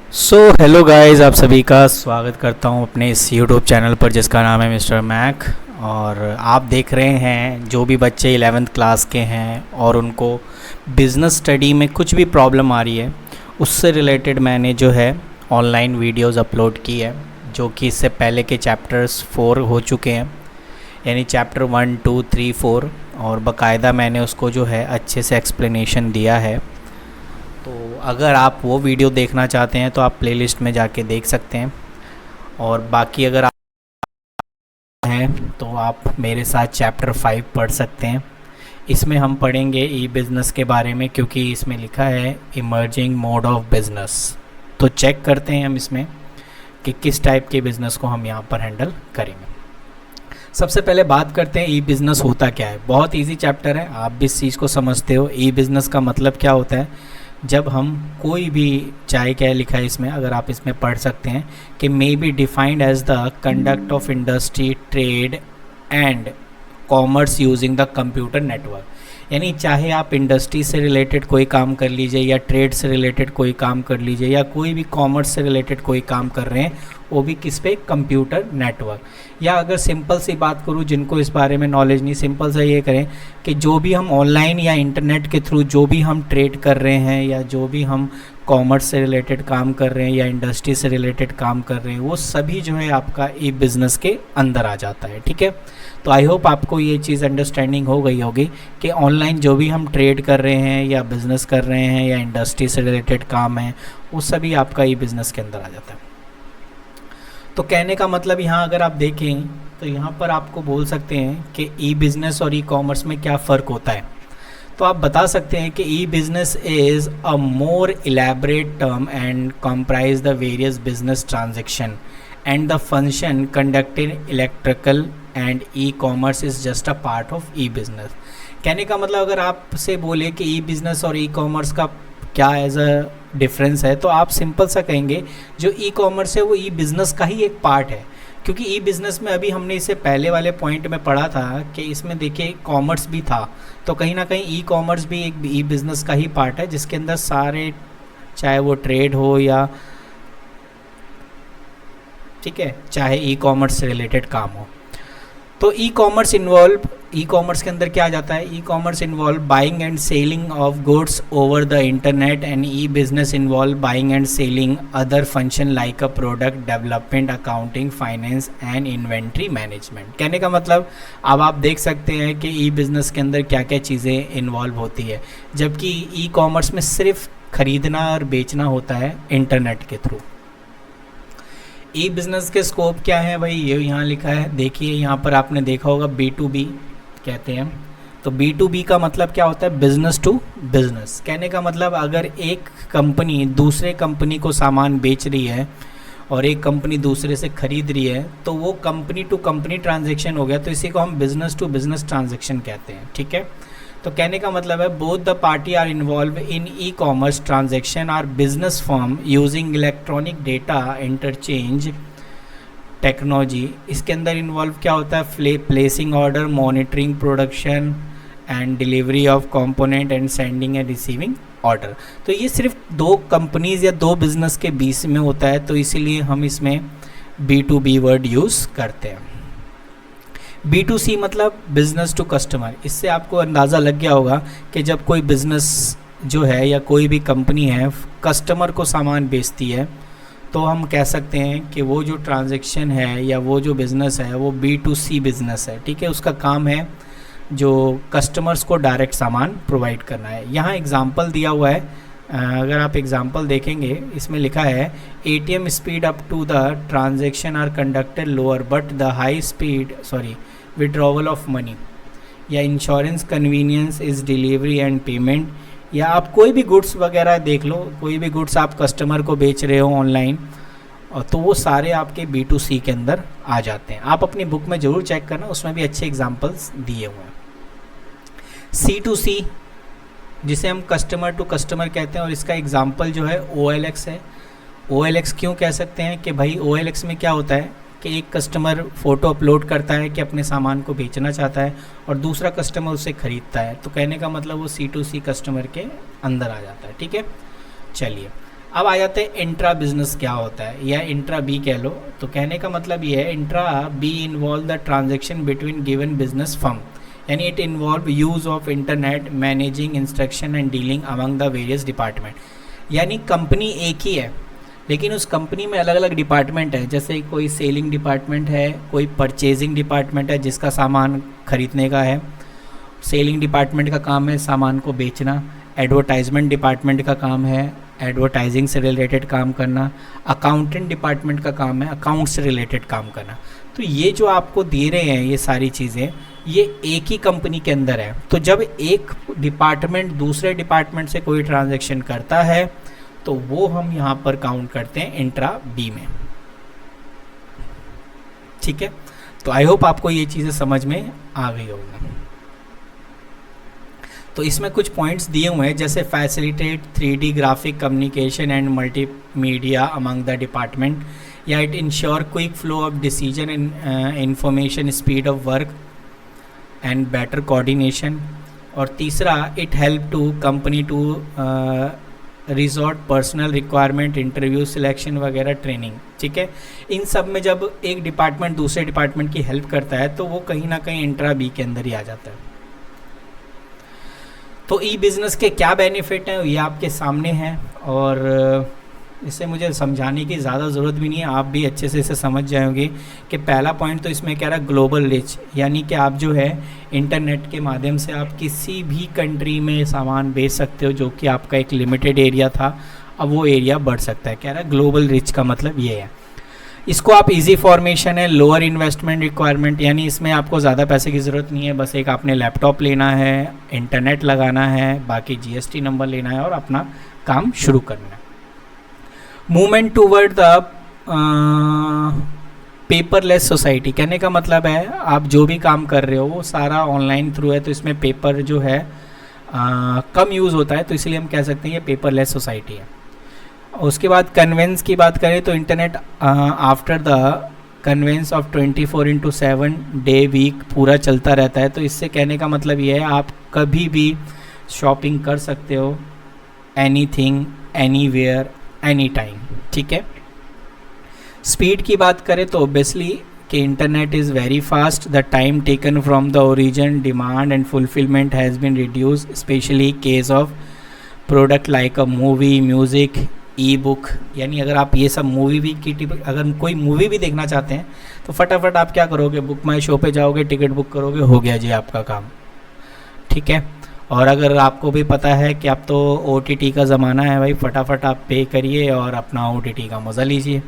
Hello guys, आप सभी का स्वागत करता हूं अपने इस यूट्यूब चैनल पर जिसका नाम है मिस्टर मैक। और आप देख रहे हैं जो भी बच्चे 11th क्लास के हैं और उनको बिज़नेस स्टडी में कुछ भी प्रॉब्लम आ रही है, उससे रिलेटेड मैंने जो है ऑनलाइन वीडियोस अपलोड की है, जो कि इससे पहले के चैप्टर्स 4 हो चुके हैं, यानी चैप्टर 1, 2, 3, 4। और बाकायदा मैंने उसको जो है अच्छे से एक्सप्लेनेशन दिया है। तो अगर आप वो वीडियो देखना चाहते हैं तो आप प्लेलिस्ट में जाके देख सकते हैं। और बाकी अगर आप हैं तो आप मेरे साथ चैप्टर 5 पढ़ सकते हैं। इसमें हम पढ़ेंगे ई बिज़नेस के बारे में, क्योंकि इसमें लिखा है इमर्जिंग मोड ऑफ बिज़नेस। तो चेक करते हैं हम इसमें कि किस टाइप के बिज़नेस को हम यहाँ पर हैंडल करेंगे। सबसे पहले बात करते हैं ई बिज़नेस होता क्या है। बहुत इजी चैप्टर है, आप भी इस चीज़ को समझते हो। ई बिज़नेस का मतलब क्या होता है, जब हम कोई भी, चाहे क्या लिखा है इसमें, अगर आप इसमें पढ़ सकते हैं कि may be defined as the conduct of industry, trade and commerce using the computer network. यानी चाहे आप इंडस्ट्री से रिलेटेड कोई काम कर लीजिए, या ट्रेड से रिलेटेड कोई काम कर लीजिए, या कोई भी कॉमर्स से रिलेटेड कोई काम कर रहे हैं, वो भी किस पे, कंप्यूटर नेटवर्क। या अगर सिंपल सी बात करूँ, जिनको इस बारे में नॉलेज नहीं, सिंपल सा ये करें कि जो भी हम ऑनलाइन या इंटरनेट के थ्रू जो भी हम ट्रेड कर रहे हैं, या जो भी हम कॉमर्स से रिलेटेड काम कर रहे हैं, या इंडस्ट्री से रिलेटेड काम कर रहे हैं, वो सभी जो है आपका ई बिज़नेस के अंदर आ जाता है। ठीक है, तो आई होप आपको ये चीज़ अंडरस्टैंडिंग हो गई होगी कि ऑनलाइन जो भी हम ट्रेड कर रहे हैं, या बिज़नेस कर रहे हैं, या इंडस्ट्री से रिलेटेड काम है, वो सभी आपका ई बिज़नेस के अंदर आ जाता है। तो कहने का मतलब यहाँ अगर आप देखें तो यहाँ पर आपको बोल सकते हैं कि ई बिज़नेस और ई कॉमर्स में क्या फ़र्क होता है। तो आप बता सकते हैं कि e business is a more elaborate term and comprise the various business transaction and the function conducted electrical and e commerce is just a part of e business. कहने का मतलब अगर आपसे बोले कि ई बिज़नेस और ई कॉमर्स का क्या एज अ डिफरेंस है, तो आप सिंपल सा कहेंगे जो ई कॉमर्स है वो ई बिज़नेस का ही एक पार्ट है। क्योंकि ई बिज़नेस में अभी हमने इसे पहले वाले पॉइंट में पढ़ा था कि इसमें देखिए कॉमर्स भी था, तो कहीं ना कहीं ई कॉमर्स भी एक ई बिज़नेस का ही पार्ट है, जिसके अंदर सारे, चाहे वो ट्रेड हो या, ठीक है, चाहे ई कॉमर्स से रिलेटेड काम हो। तो ई कॉमर्स के अंदर क्या आ जाता है, e commerce involve buying and selling of goods over the internet, and E business involve buying and selling other function like a product development, accounting, finance and inventory management. कहने का मतलब अब आप देख सकते हैं कि ई बिजनेस के अंदर क्या क्या चीज़ें इन्वॉल्व होती है, जबकि ई कॉमर्स में सिर्फ खरीदना और बेचना होता है इंटरनेट के थ्रू। ई बिज़नेस के स्कोप क्या है भाई, ये यहाँ लिखा है, देखिए यहाँ पर आपने देखा होगा B2B कहते हैं। तो B2B का मतलब क्या होता है, बिज़नेस टू बिज़नेस। कहने का मतलब अगर एक कंपनी दूसरे कंपनी को सामान बेच रही है और एक कंपनी दूसरे से खरीद रही है, तो वो कंपनी टू कंपनी ट्रांजेक्शन हो गया, तो इसी को हम बिज़नेस टू बिज़नेस ट्रांजेक्शन कहते हैं। ठीक है, तो कहने का मतलब है both the party are involve in e commerce transaction are business firm using electronic data interchange technology. इसके अंदर इन्वॉल्व क्या होता है, placing order, monitoring production and delivery of component and sending and receiving order. तो ये सिर्फ दो companies या दो बिजनेस के बीच में होता है, तो इसीलिए हम इसमें B2B वर्ड यूज़ करते हैं। B2C मतलब बिज़नेस टू कस्टमर। इससे आपको अंदाज़ा लग गया होगा कि जब कोई बिज़नेस जो है या कोई भी कंपनी है कस्टमर को सामान बेचती है, तो हम कह सकते हैं कि वो जो ट्रांजैक्शन है या वो जो बिज़नेस है वो B2C बिज़नेस है। ठीक है, उसका काम है जो कस्टमर्स को डायरेक्ट सामान प्रोवाइड करना है। यहाँ एग्जांपल दिया हुआ है, अगर आप एग्जांपल देखेंगे इसमें लिखा है ATM speed up to the transaction are conducted lower but the high speed withdrawal of money, या insurance convenience is delivery and payment. या आप कोई भी गुड्स वगैरह देख लो, कोई भी गुड्स आप कस्टमर को बेच रहे हो ऑनलाइन, और तो वो सारे आपके B2C के अंदर आ जाते हैं। आप अपनी बुक में ज़रूर चेक करना, उसमें भी अच्छे एग्जांपल्स दिए हुए हैं। C2C जिसे हम कस्टमर टू कस्टमर कहते हैं, और इसका एग्जांपल जो है OLX है। OLX क्यों कह सकते हैं कि भाई OLX में क्या होता है कि एक कस्टमर फ़ोटो अपलोड करता है कि अपने सामान को बेचना चाहता है, और दूसरा कस्टमर उसे ख़रीदता है, तो कहने का मतलब वो C2C कस्टमर के अंदर आ जाता है। ठीक है, चलिए अब आ जाते हैं इंट्रा बिजनेस क्या होता है, या इंट्रा बी कह लो। तो कहने का मतलब ये है, intra B involve the transaction between given business firm, यानी it involve use of internet, managing instruction and dealing among the various department. यानी कंपनी एक ही है, लेकिन उस कंपनी में अलग अलग डिपार्टमेंट है। जैसे कोई सेलिंग डिपार्टमेंट है, कोई परचेजिंग डिपार्टमेंट है जिसका सामान खरीदने का है, सेलिंग डिपार्टमेंट का काम है सामान को बेचना, एडवर्टाइजमेंट डिपार्टमेंट का काम है एडवर्टाइजिंग से रिलेटेड काम करना, अकाउंटेंट डिपार्टमेंट का काम है अकाउंट से रिलेटेड काम करना। तो ये जो आपको दे रहे हैं ये सारी चीज़ें, ये एक ही कंपनी के अंदर है। तो जब एक डिपार्टमेंट दूसरे डिपार्टमेंट से कोई ट्रांजैक्शन करता है तो वो हम यहाँ पर काउंट करते हैं इंट्रा बी में। ठीक है, तो आई होप आपको ये चीज़ें समझ में आ गई होगी। तो इसमें कुछ पॉइंट्स दिए हुए हैं, जैसे facilitate 3D graphic communication and multimedia among the department, या it ensure quick flow of decision and information, speed of work and better coordination. और तीसरा, it help to company to resort personal requirement, interview, selection वगैरह, training. ठीक है, इन सब में जब एक डिपार्टमेंट दूसरे डिपार्टमेंट की हेल्प करता है तो वो कहीं ना कहीं इंट्रा बी के अंदर ही आ जाता है। तो ई बिज़नेस के क्या बेनिफिट हैं ये आपके सामने हैं, और इसे मुझे समझाने की ज़्यादा ज़रूरत भी नहीं है, आप भी अच्छे से इसे समझ जाओगे कि पहला पॉइंट तो इसमें कह रहा है ग्लोबल रीच, यानी कि आप जो है इंटरनेट के माध्यम से आप किसी भी कंट्री में सामान बेच सकते हो, जो कि आपका एक लिमिटेड एरिया था अब वो एरिया बढ़ सकता है। कह रहा है ग्लोबल रीच का मतलब ये है। इसको आप इजी फॉर्मेशन है, लोअर इन्वेस्टमेंट रिक्वायरमेंट, यानी इसमें आपको ज़्यादा पैसे की ज़रूरत नहीं है, बस एक आपने लैपटॉप लेना है, इंटरनेट लगाना है, बाकी GST नंबर लेना है और अपना काम शुरू करना है। Movement toward the paperless society, कहने का मतलब है आप जो भी काम कर रहे हो वो सारा ऑनलाइन थ्रू है, तो इसमें पेपर जो है कम यूज़ होता है, तो इसलिए हम कह सकते हैं ये पेपरलेस सोसाइटी है। उसके बाद कन्वेंस की बात करें तो internet after the convenience of 24/7 day week पूरा चलता रहता है। तो इससे कहने का मतलब ये है आप कभी भी शॉपिंग कर सकते हो, एनीथिंग, एनीवेयर, एनी टाइम। ठीक है, स्पीड की बात करें तो ऑब्वियसली कि internet is very fast, the time taken from the origin demand and fulfilment has been reduce, specially case of product like a movie, music, e book. यानी अगर आप ये सब मूवी भी की अगर कोई मूवी भी देखना चाहते हैं तो फटाफट आप क्या करोगे, बुक माई शो पे जाओगे, टिकट बुक करोगे, हो गया जी आपका काम। ठीक है, और अगर आपको भी पता है कि अब तो OTT का ज़माना है भाई, फटाफट आप पे करिए और अपना OTT का मज़ा लीजिए।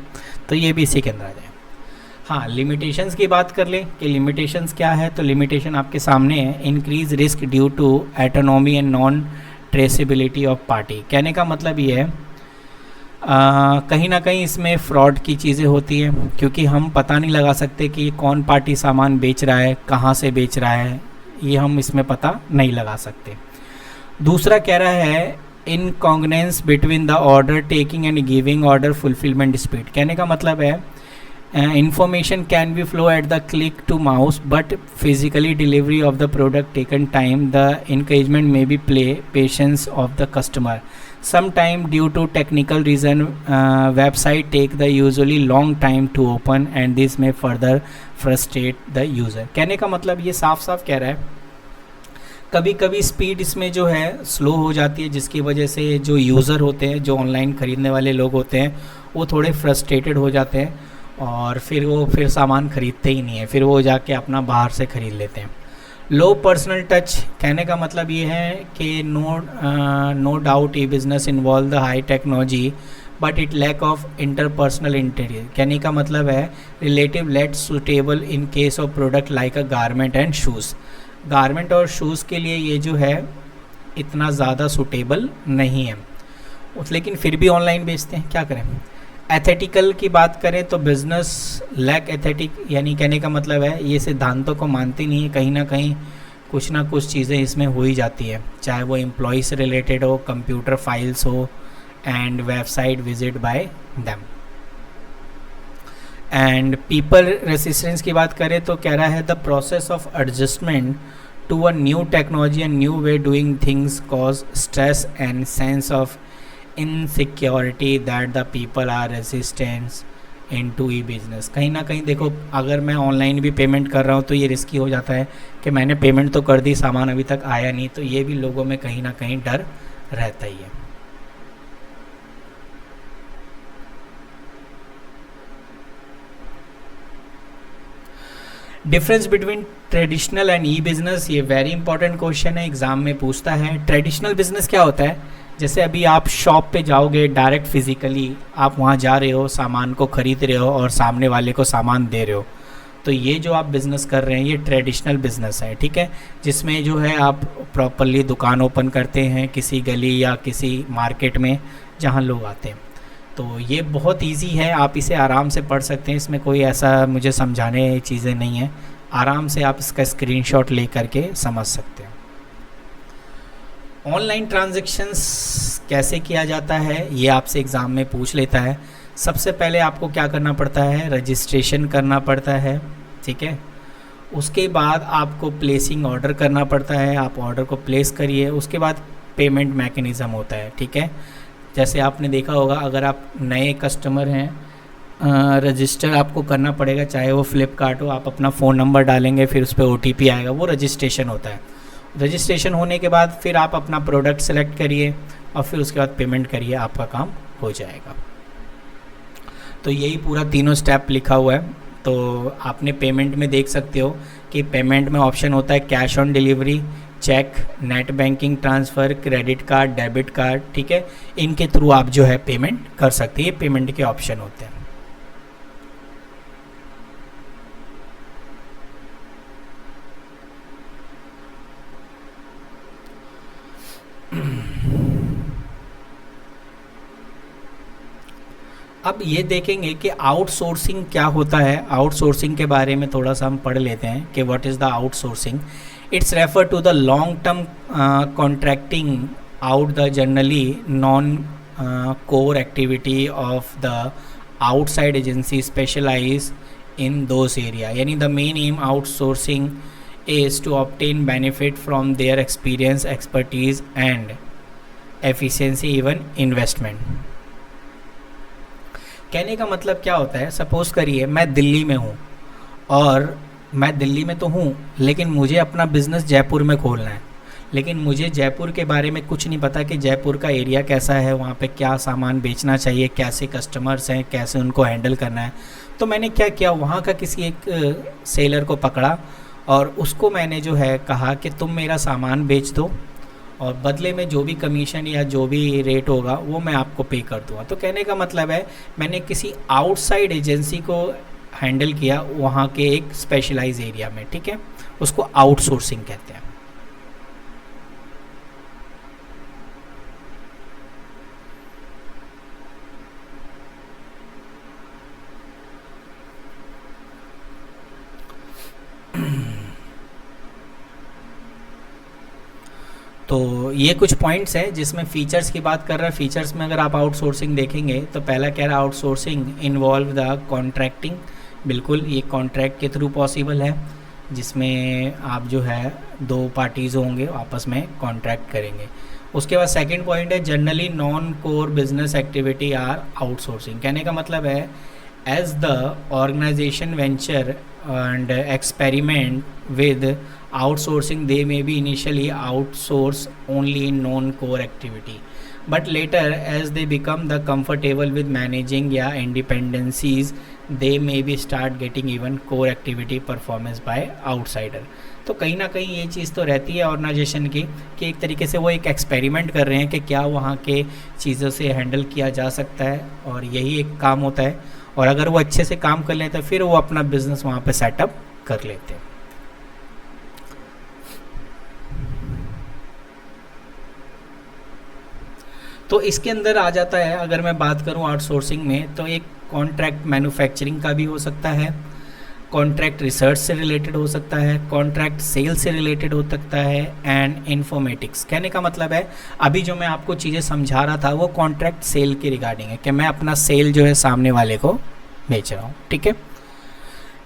तो ये भी इसी के अंदर आ जाए। हाँ, लिमिटेशंस की बात कर लें कि लिमिटेशंस क्या है, तो लिमिटेशन आपके सामने है, increase risk due to autonomy and non traceability of party. कहने का मतलब ये है कहीं ना कहीं इसमें फ्रॉड की चीज़ें होती हैं, क्योंकि हम पता नहीं लगा सकते कि कौन पार्टी सामान बेच रहा है, कहाँ से बेच रहा है, ये हम इसमें पता नहीं लगा सकते। दूसरा कह रहा है incongruence between the order taking and giving order fulfilment speed. कहने का मतलब है information can be flow at the click to mouse, but physically delivery of the product taken time. The encouragement may be play patience of the customer. Sometime due to technical reason, website take the usually long time to open and this may further frustrate the user. कहने का मतलब ये साफ साफ कह रहा है कभी कभी स्पीड इसमें जो है स्लो हो जाती है, जिसकी वजह से जो यूज़र होते हैं, जो ऑनलाइन ख़रीदने वाले लोग होते हैं, वो थोड़े फ्रस्ट्रेटेड हो जाते हैं और फिर सामान ख़रीदते ही नहीं है, फिर वो जाके अपना बाहर से ख़रीद लेते हैं। लो पर्सनल टच, कहने का मतलब ये है कि no doubt e business involve the high technology but it lack of interpersonal interior. कहने का मतलब है relative let suitable in case of product like a garment and shoes. Garment और शूज़ के लिए ये जो है इतना ज़्यादा सूटेबल नहीं है, लेकिन फिर भी ऑनलाइन बेचते हैं, क्या करें। एथेटिकल की बात करें तो बिज़नेस लैक एथेटिक, यानी कहने का मतलब है ये सिद्धांतों को मानती नहीं है, कहीं ना कहीं कुछ ना कुछ चीज़ें इसमें हो ही जाती है, चाहे वो एम्प्लॉय से रिलेटेड हो, कंप्यूटर फाइल्स हो and website visit by them. And people resistance की बात करें तो कह रहा है the process of adjustment to a new technology and new way doing things cause stress and sense of insecurity that the people are resistance into e business. कहीं ना कहीं देखो, अगर मैं ऑनलाइन भी पेमेंट कर रहा हूँ तो ये रिस्की हो जाता है कि मैंने पेमेंट तो कर दी, सामान अभी तक आया नहीं, तो ये भी लोगों में कहीं ना कहीं डर रहता ही है। Difference between traditional and E business, ये वेरी इंपॉर्टेंट क्वेश्चन है, एग्ज़ाम में पूछता है। ट्रेडिशनल बिज़नेस क्या होता है? जैसे अभी आप शॉप पे जाओगे, डायरेक्ट फिजिकली आप वहाँ जा रहे हो, सामान को ख़रीद रहे हो और सामने वाले को सामान दे रहे हो, तो ये जो आप बिज़नेस कर रहे हैं ये ट्रेडिशनल बिज़नेस है, ठीक है। जिसमें जो है आप प्रॉपरली दुकान ओपन करते हैं किसी गली या किसी मार्केट में जहाँ लोग आते हैं। तो ये बहुत इजी है, आप इसे आराम से पढ़ सकते हैं, इसमें कोई ऐसा मुझे समझाने चीज़ें नहीं है, आराम से आप इसका स्क्रीनशॉट ले करके समझ सकते हैं। ऑनलाइन ट्रांजैक्शंस कैसे किया जाता है ये आपसे एग्ज़ाम में पूछ लेता है। सबसे पहले आपको क्या करना पड़ता है? रजिस्ट्रेशन करना पड़ता है, ठीक है। उसके बाद आपको प्लेसिंग ऑर्डर करना पड़ता है, आप ऑर्डर को प्लेस करिए, उसके बाद पेमेंट मैकेनिज़्म होता है, ठीक है। जैसे आपने देखा होगा, अगर आप नए कस्टमर हैं, रजिस्टर आपको करना पड़ेगा, चाहे वो फ्लिपकार्ट हो, आप अपना फ़ोन नंबर डालेंगे, फिर उस पर OTP आएगा, वो रजिस्ट्रेशन होता है। रजिस्ट्रेशन होने के बाद फिर आप अपना प्रोडक्ट सेलेक्ट करिए और फिर उसके बाद पेमेंट करिए, आपका काम हो जाएगा। तो यही पूरा तीनों स्टेप लिखा हुआ है। तो आपने पेमेंट में देख सकते हो कि पेमेंट में ऑप्शन होता है cash on delivery, cheque, net banking transfer, credit card, debit card, ठीक है। इनके थ्रू आप जो है पेमेंट कर सकते हैं, ये पेमेंट के ऑप्शन होते हैं। अब ये देखेंगे कि आउटसोर्सिंग क्या होता है। आउटसोर्सिंग के बारे में थोड़ा सा हम पढ़ लेते हैं कि what is the outsourcing. It's refer to the long term contracting out the generally non core activity of the outside agency specialise in those area. यानी the main aim outsourcing is to obtain benefit from their experience, expertise and efficiency, even investment. कहने का मतलब क्या होता है? Suppose करिए मैं दिल्ली में हूँ और मैं दिल्ली में तो हूँ, लेकिन मुझे अपना बिज़नेस जयपुर में खोलना है, लेकिन मुझे जयपुर के बारे में कुछ नहीं पता कि जयपुर का एरिया कैसा है, वहाँ पे क्या सामान बेचना चाहिए, कैसे कस्टमर्स हैं, कैसे उनको हैंडल करना है। तो मैंने क्या किया, वहाँ का किसी एक सेलर को पकड़ा और उसको मैंने जो है कहा कि तुम मेरा सामान बेच दो और बदले में जो भी कमीशन या जो भी रेट होगा वो मैं आपको पे कर दूँगा। तो कहने का मतलब है मैंने किसी आउटसाइड एजेंसी को हैंडल किया वहाँ के एक स्पेशलाइज एरिया में, ठीक है। उसको आउटसोर्सिंग कहते हैं। तो ये कुछ पॉइंट्स हैं जिसमें फ़ीचर्स की बात कर रहा है। फ़ीचर्स में अगर आप आउटसोर्सिंग देखेंगे तो पहला कह रहा है आउटसोर्सिंग इन्वॉल्व द कॉन्ट्रैक्टिंग। बिल्कुल, ये कॉन्ट्रैक्ट के थ्रू पॉसिबल है, जिसमें आप जो है दो पार्टीज़ होंगे आपस में कॉन्ट्रैक्ट करेंगे। उसके बाद सेकंड पॉइंट है generally non core business activity are outsourcing. कहने का मतलब है as the organisation venture and experiment with outsourcing, they may be initially outsource only in non-core activity, but later as they become the comfortable with managing independencies, they may be start getting even core activity performance by outsider। तो कहीं ना कहीं ये चीज़ तो रहती है organisation की कि एक तरीके से वो एक एक्सपेरिमेंट कर रहे हैं कि क्या वहाँ के चीज़ों से हैंडल किया जा सकता है, और यही एक काम होता है। और अगर वो अच्छे से काम कर लेते हैं फिर वो अपना बिजनेस वहाँ पे सेटअप कर लेते हैं। तो इसके अंदर आ जाता है, अगर मैं बात करूँ आउटसोर्सिंग में, तो एक कॉन्ट्रैक्ट मैन्युफैक्चरिंग का भी हो सकता है, कॉन्ट्रैक्ट रिसर्च से रिलेटेड हो सकता है, कॉन्ट्रैक्ट सेल से रिलेटेड हो सकता है, एंड इन्फॉर्मेटिक्स। कहने का मतलब है अभी जो मैं आपको चीज़ें समझा रहा था वो कॉन्ट्रैक्ट सेल के रिगार्डिंग है कि मैं अपना सेल जो है सामने वाले को बेच रहा हूँ, ठीक है।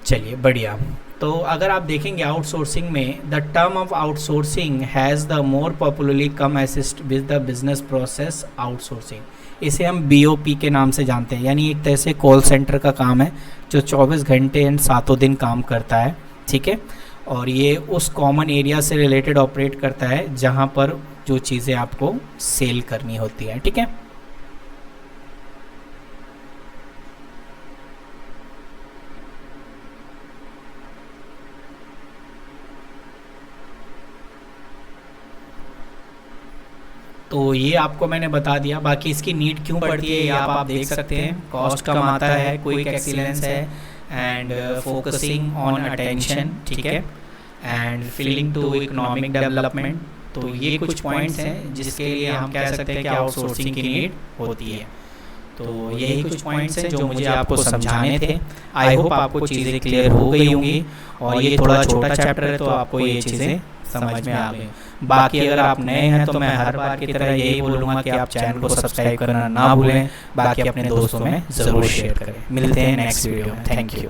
चलिए बढ़िया। तो अगर आप देखेंगे आउटसोर्सिंग में, the term of outsourcing has the more popularly come assist with the business process outsourcing. इसे हम BOP के नाम से जानते हैं, यानी एक तरह से कॉल सेंटर का काम है जो 24 घंटे एंड सातों दिन काम करता है, ठीक है। और ये उस कॉमन एरिया से रिलेटेड ऑपरेट करता है जहाँ पर जो चीज़ें आपको सेल करनी होती हैं, ठीक है। तो ये आपको मैंने बता दिया। बाकी इसकी नीड क्यों पड़ती है ये आप देख सकते हैं। कॉस्ट कम आता है, क्विक एक्सीलेंस है, एंड फोकसिंग ऑन अटेंशन, ठीक है, and feeling to economic development. तो ये कुछ पॉइंट्स हैं जिसके लिए हम कह सकते हैं कि आउटसोर्सिंग की नीड होती है। तो यही कुछ पॉइंट्स हैं जो मुझे आपको समझाने थे। आई होप आपको चीज़ें क्लियर हो गई होंगी, और ये थोड़ा छोटा चैप्टर है तो आपको ये चीज़ें समझ में आ गई। बाकी अगर आप नए हैं तो मैं हर बार की तरह यही बोलूँगा कि आप चैनल को सब्सक्राइब करना ना भूलें, बाकी अपने दोस्तों में ज़रूर शेयर करें। मिलते हैं नेक्स्ट वीडियो में। Thank you.